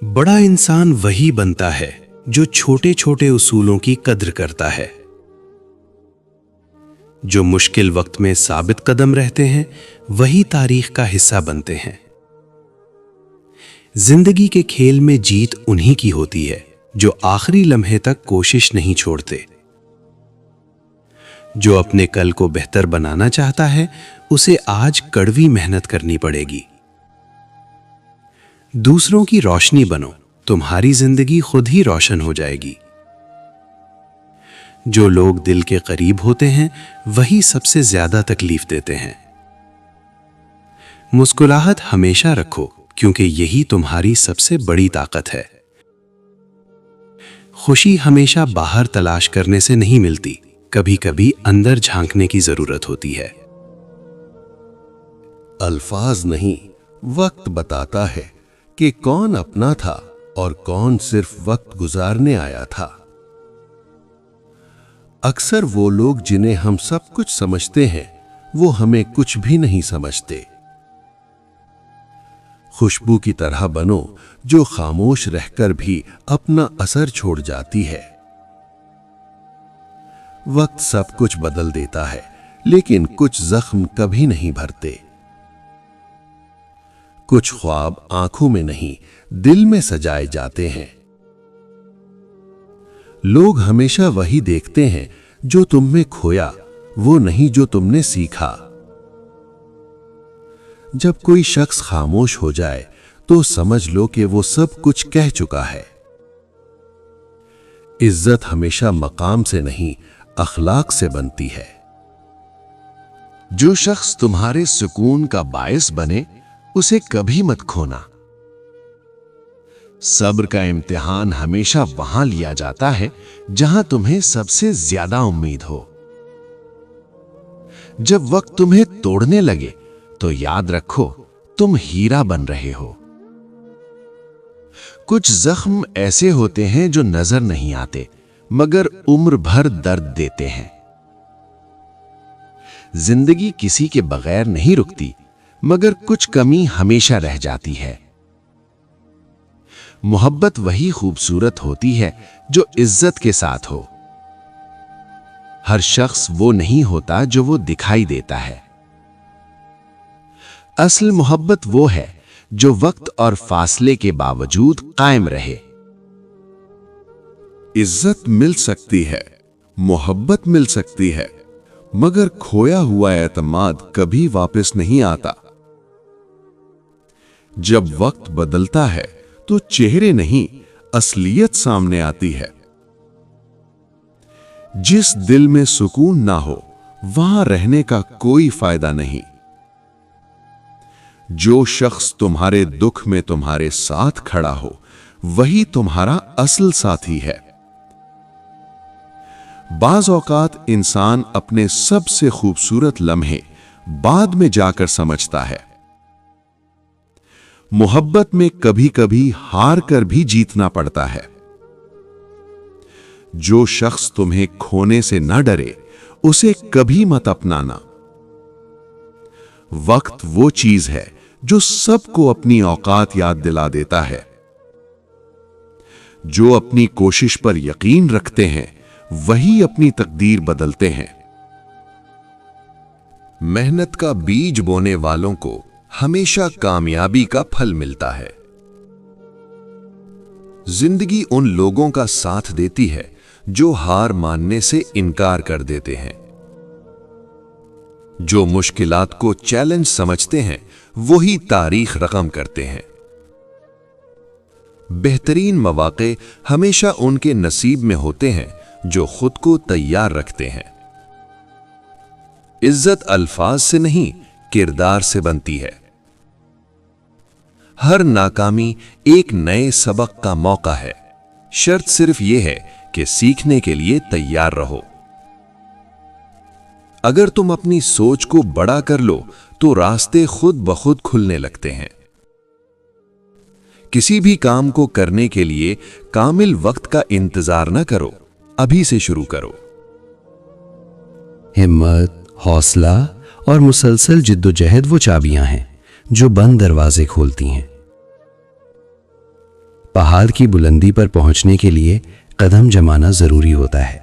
बड़ा इंसान वही बनता है जो छोटे छोटे उसूलों की कद्र करता है। जो मुश्किल वक्त में साबित कदम रहते हैं वही तारीख का हिस्सा बनते हैं। जिंदगी के खेल में जीत उन्हीं की होती है जो आखिरी लम्हे तक कोशिश नहीं छोड़ते। जो अपने कल को बेहतर बनाना चाहता है उसे आज कड़वी मेहनत करनी पड़ेगी। दूसरों की रोशनी बनो, तुम्हारी जिंदगी खुद ही रोशन हो जाएगी। जो लोग दिल के करीब होते हैं वही सबसे ज्यादा तकलीफ देते हैं। मुस्कुराहट हमेशा रखो क्योंकि यही तुम्हारी सबसे बड़ी ताकत है। खुशी हमेशा बाहर तलाश करने से नहीं मिलती, कभी कभी अंदर झांकने की जरूरत होती है। अल्फाज नहीं, वक्त बताता है कि कौन अपना था और कौन सिर्फ वक्त गुजारने आया था। अक्सर वो लोग जिन्हें हम सब कुछ समझते हैं वो हमें कुछ भी नहीं समझते। खुशबू की तरह बनो जो खामोश रहकर भी अपना असर छोड़ जाती है। वक्त सब कुछ बदल देता है लेकिन कुछ जख्म कभी नहीं भरते। कुछ ख्वाब आंखों में नहीं दिल में सजाए जाते हैं। लोग हमेशा वही देखते हैं जो तुम में खोया, वो नहीं जो तुमने सीखा। जब कोई शख्स खामोश हो जाए तो समझ लो कि वो सब कुछ कह चुका है। इज्जत हमेशा मकाम से नहीं अखलाक से बनती है। जो शख्स तुम्हारे सुकून का बायस बने उसे कभी मत खोना। सब्र का इम्तिहान हमेशा वहां लिया जाता है जहां तुम्हें सबसे ज्यादा उम्मीद हो। जब वक्त तुम्हें तोड़ने लगे तो याद रखो तुम हीरा बन रहे हो। कुछ जख्म ऐसे होते हैं जो नजर नहीं आते मगर उम्र भर दर्द देते हैं। जिंदगी किसी के बगैर नहीं रुकती मगर कुछ कमी हमेशा रह जाती है। मोहब्बत वही खूबसूरत होती है जो इज्जत के साथ हो। हर शख्स वो नहीं होता जो वो दिखाई देता है। असल मोहब्बत वो है जो वक्त और फासले के बावजूद कायम रहे। इज्जत मिल सकती है, मोहब्बत मिल सकती है, मगर खोया हुआ एतमाद कभी वापस नहीं आता। जब वक्त बदलता है तो चेहरे नहीं असलियत सामने आती है। जिस दिल में सुकून ना हो वहां रहने का कोई फायदा नहीं। जो शख्स तुम्हारे दुख में तुम्हारे साथ खड़ा हो वही तुम्हारा असल साथी है। बाज़ औकात इंसान अपने सबसे खूबसूरत लम्हे बाद में जाकर समझता है। मोहब्बत में कभी कभी हार कर भी जीतना पड़ता है। जो शख्स तुम्हें खोने से न डरे उसे कभी मत अपनाना। वक्त वो चीज है जो सबको अपनी औकात याद दिला देता है। जो अपनी कोशिश पर यकीन रखते हैं वही अपनी तकदीर बदलते हैं। मेहनत का बीज बोने वालों को हमेशा कामयाबी का फल मिलता है। जिंदगी उन लोगों का साथ देती है जो हार मानने से इनकार कर देते हैं। जो मुश्किलात को चैलेंज समझते हैं वही तारीख रकम करते हैं। बेहतरीन मौके हमेशा उनके नसीब में होते हैं जो खुद को तैयार रखते हैं। इज्जत अल्फाज से नहीं किरदार से बनती है। हर नाकामी एक नए सबक का मौका है। शर्त सिर्फ यह है कि सीखने के लिए तैयार रहो। अगर तुम अपनी सोच को बड़ा कर लो तो रास्ते खुद ब खुद खुलने लगते हैं। किसी भी काम को करने के लिए कामिल वक्त का इंतजार न करो, अभी से शुरू करो। हिम्मत, हौसला और मुसलसल जिद्दोजहद वो चाबियां हैं जो बंद दरवाजे खोलती हैं। पहाड़ की बुलंदी पर पहुंचने के लिए कदम जमाना जरूरी होता है।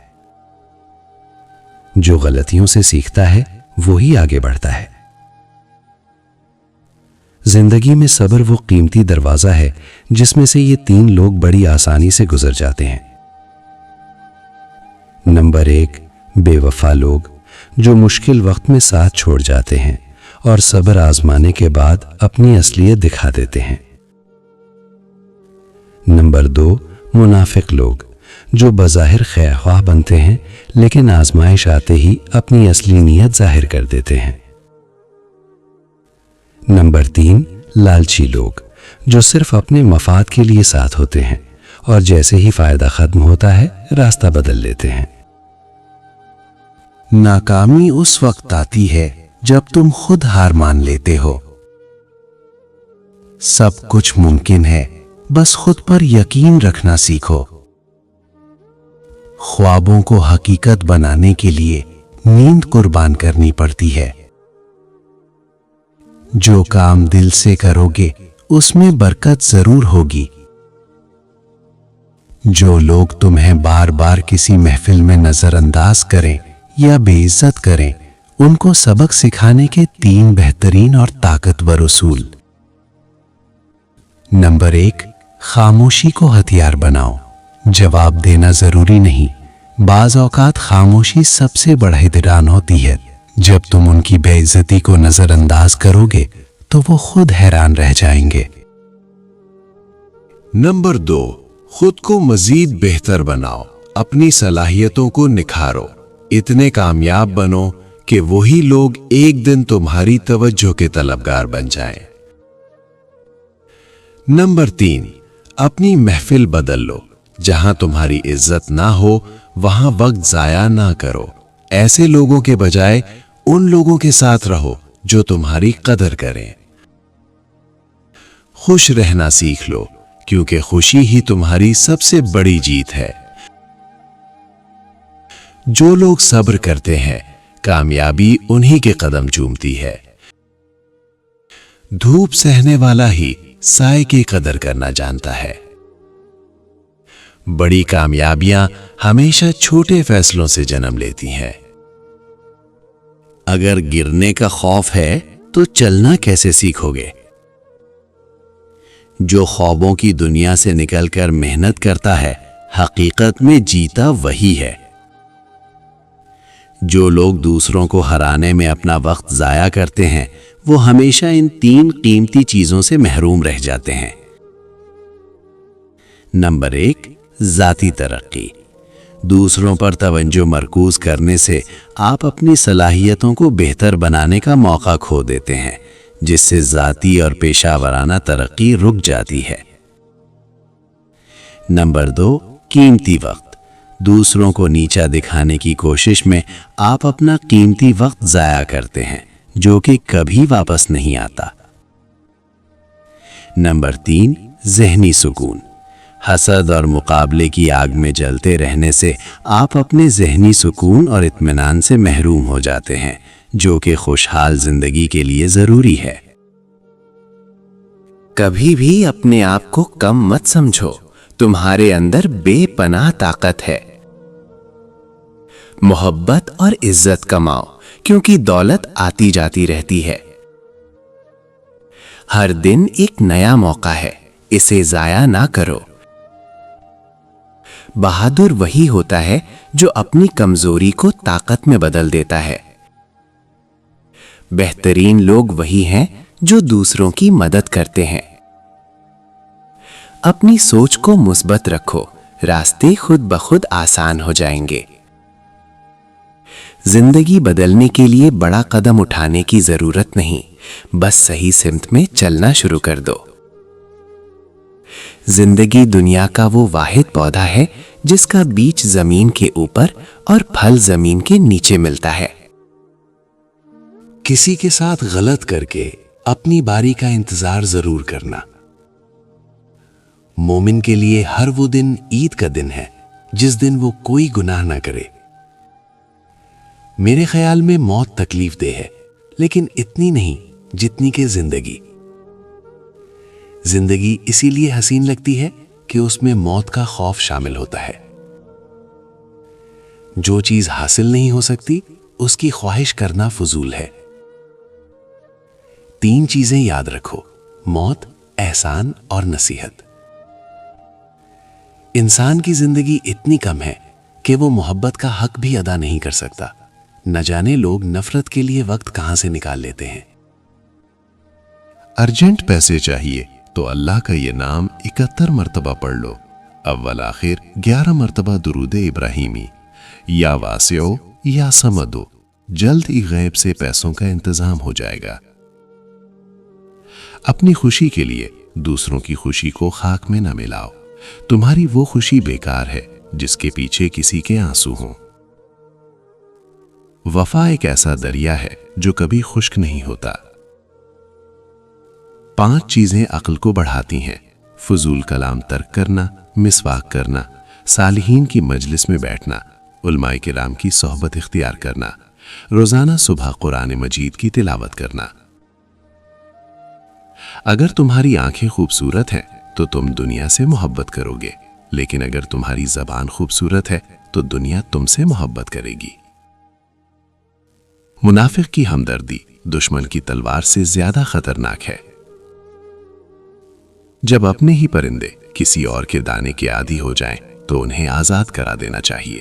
जो गलतियों से सीखता है वही आगे बढ़ता है। जिंदगी में सब्र वो कीमती दरवाजा है जिसमें से ये 3 लोग बड़ी आसानी से गुजर जाते हैं। नंबर 1, बेवफा लोग जो मुश्किल वक्त में साथ छोड़ जाते हैं और सब्र आजमाने के बाद अपनी असलियत दिखा देते हैं। नंबर 2, मुनाफिक लोग जो बज़ाहिर खैरख्वाह बनते हैं लेकिन आजमाइश आते ही अपनी असली नीयत जाहिर कर देते हैं। नंबर 3, लालची लोग जो सिर्फ अपने मफाद के लिए साथ होते हैं और जैसे ही फायदा खत्म होता है रास्ता बदल लेते हैं। नाकामी उस वक्त आती है जब तुम खुद हार मान लेते हो। सब कुछ मुमकिन है, बस खुद पर यकीन रखना सीखो। ख्वाबों को हकीकत बनाने के लिए नींद कुर्बान करनी पड़ती है। जो काम दिल से करोगे उसमें बरकत जरूर होगी। जो लोग तुम्हें बार बार किसी महफिल में नजरअंदाज करें या बेइज्जत करें, उनको सबक सिखाने के 3 बेहतरीन और ताकतवर उसूल। नंबर 1, खामोशी को हथियार बनाओ। जवाब देना जरूरी नहीं, बाज औकात खामोशी सबसे बड़ा हितरान होती है। जब तुम उनकी बेइज्जती को नजरअंदाज करोगे तो वो खुद हैरान रह जाएंगे। नंबर 2, खुद को मजीद बेहतर बनाओ। अपनी सलाहियतों को निखारो। इतने कामयाब बनो कि वही लोग एक दिन तुम्हारी तवज्जो के तलबगार बन जाएं। नंबर 3, अपनी महफिल बदल लो। जहां तुम्हारी इज्जत ना हो वहां वक्त जाया ना करो। ऐसे लोगों के बजाय उन लोगों के साथ रहो जो तुम्हारी कदर करें। खुश रहना सीख लो, क्योंकि खुशी ही तुम्हारी सबसे बड़ी जीत है। जो लोग सब्र करते हैं, कामयाबी उन्हीं के कदम चूमती है। धूप सहने वाला ही साए की कदर करना जानता है। बड़ी कामयाबियां हमेशा छोटे फैसलों से जन्म लेती हैं। अगर गिरने का खौफ है तो चलना कैसे सीखोगे? जो ख्वाबों की दुनिया से निकलकर मेहनत करता है, हकीकत में जीता वही है। जो लोग दूसरों को हराने में अपना वक्त जाया करते हैं, वो हमेशा इन 3 कीमती चीजों से महरूम रह जाते हैं। नंबर 1, ज़ाती तरक्की। दूसरों पर तवज्जो मरकूज करने से आप अपनी सलाहियतों को बेहतर बनाने का मौका खो देते हैं, जिससे ज़ाती और पेशावराना तरक्की रुक जाती है। नंबर 2, कीमती वक्त। दूसरों को नीचा दिखाने की कोशिश में आप अपना कीमती वक्त ज़ाया करते हैं, जो कि कभी वापस नहीं आता। नंबर 3, ज़हनी सुकून। हसद और मुकाबले की आग में जलते रहने से आप अपने ज़हनी सुकून और इत्मीनान से महरूम हो जाते हैं, जो कि खुशहाल जिंदगी के लिए ज़रूरी है। कभी भी अपने आप को कम मत समझो। तुम्हारे अंदर बेपनाह ताकत है। मोहब्बत और इज्जत कमाओ, क्योंकि दौलत आती जाती रहती है। हर दिन एक नया मौका है, इसे जाया ना करो। बहादुर वही होता है जो अपनी कमजोरी को ताकत में बदल देता है। बेहतरीन लोग वही हैं जो दूसरों की मदद करते हैं। अपनी सोच को मुस्बत रखो, रास्ते खुद ब खुद आसान हो जाएंगे। जिंदगी बदलने के लिए बड़ा कदम उठाने की जरूरत नहीं, बस सही सिमत में चलना शुरू कर दो। जिंदगी दुनिया का वो वाहिद पौधा है जिसका बीज जमीन के ऊपर और फल जमीन के नीचे मिलता है। किसी के साथ गलत करके अपनी बारी का इंतजार जरूर करना। मोमिन के लिए हर वो दिन ईद का दिन है जिस दिन वो कोई गुनाह ना करे। मेरे ख्याल में मौत तकलीफ दे है, लेकिन इतनी नहीं जितनी कि जिंदगी। जिंदगी इसीलिए हसीन लगती है کہ اس میں موت کا خوف شامل ہوتا ہے۔ جو چیز حاصل نہیں ہو سکتی اس کی خواہش کرنا فضول ہے۔ 3 چیزیں یاد رکھو: موت، احسان اور نصیحت۔ انسان کی زندگی اتنی کم ہے کہ وہ محبت کا حق بھی ادا نہیں کر سکتا۔ نہ جانے لوگ نفرت کے لیے وقت کہاں سے نکال لیتے ہیں۔ ارجنٹ پیسے چاہیے تو اللہ کا یہ نام 71 مرتبہ پڑھ لو، اول آخر 11 مرتبہ درود ابراہیمی، یا واسعو یا سمدو، جلد ہی غیب سے پیسوں کا انتظام ہو جائے گا۔ اپنی خوشی کے لیے دوسروں کی خوشی کو خاک میں نہ ملاؤ، تمہاری وہ خوشی بیکار ہے جس کے پیچھے کسی کے آنسو ہوں۔ وفا ایک ایسا دریا ہے جو کبھی خشک نہیں ہوتا۔ 5 چیزیں عقل کو بڑھاتی ہیں: فضول کلام ترک کرنا، مسواک کرنا، صالحین کی مجلس میں بیٹھنا، علماء کرام کی صحبت اختیار کرنا، روزانہ صبح قرآن مجید کی تلاوت کرنا۔ اگر تمہاری آنکھیں خوبصورت ہیں تو تم دنیا سے محبت کرو گے، لیکن اگر تمہاری زبان خوبصورت ہے تو دنیا تم سے محبت کرے گی۔ منافق کی ہمدردی دشمن کی تلوار سے زیادہ خطرناک ہے۔ جب اپنے ہی پرندے کسی اور کے دانے کے عادی ہو جائیں تو انہیں آزاد کرا دینا چاہیے۔